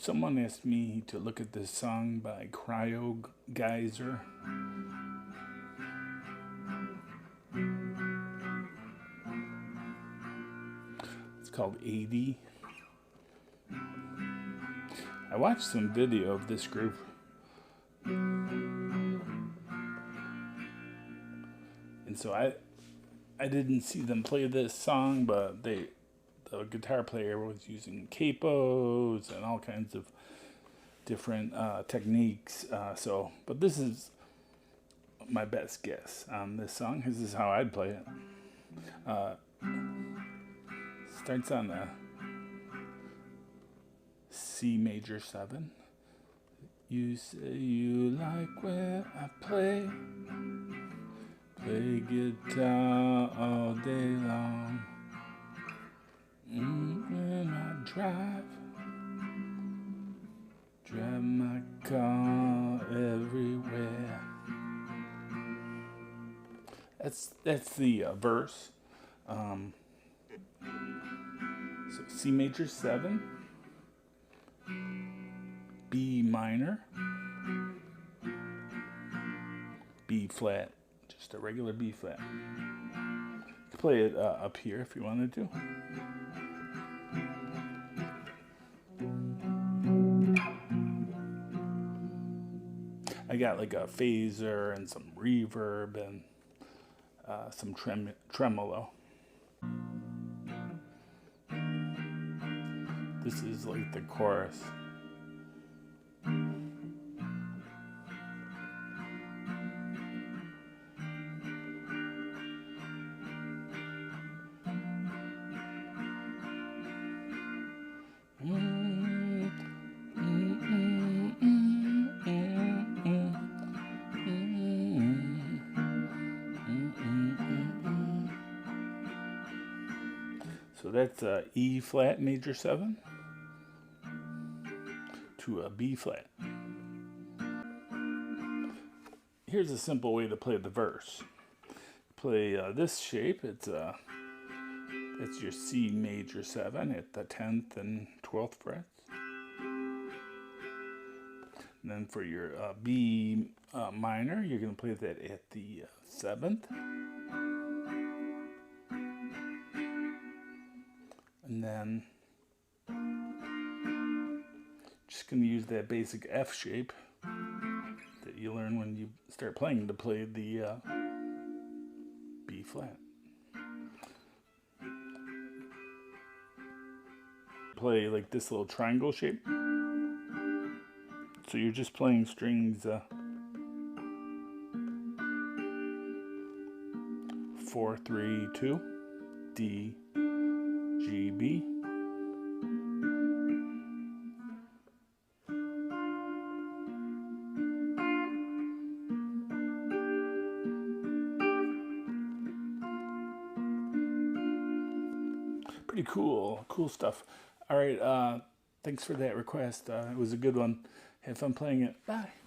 Someone asked me to look at this song by Cryogeyser. It's called 80. I watched some video of this group. And so I didn't see them play this song, but the guitar player was using capos and all kinds of different techniques. But this is my best guess on this song. This is how I'd play it. Starts on a C major 7. You say you like where I play guitar all day long. When I drive my car everywhere. That's the verse. So C major 7, B minor, B flat, just a regular B flat. You can play it up here if you wanted to. I got like a phaser and some reverb and some tremolo. This is like the chorus. So that's E flat major 7 to a B flat. Here's a simple way to play the verse. Play this shape. It's your C major 7 at the 10th and 12th frets. And then for your B minor, you're going to play that at the 7th. And then just going to use that basic F shape that you learn when you start playing to play the B flat. Play like this little triangle shape. So you're just playing strings 4, 3, 2, D, G, B. Pretty cool stuff. All right, thanks for that request. It was a good one. Have fun playing it. Bye.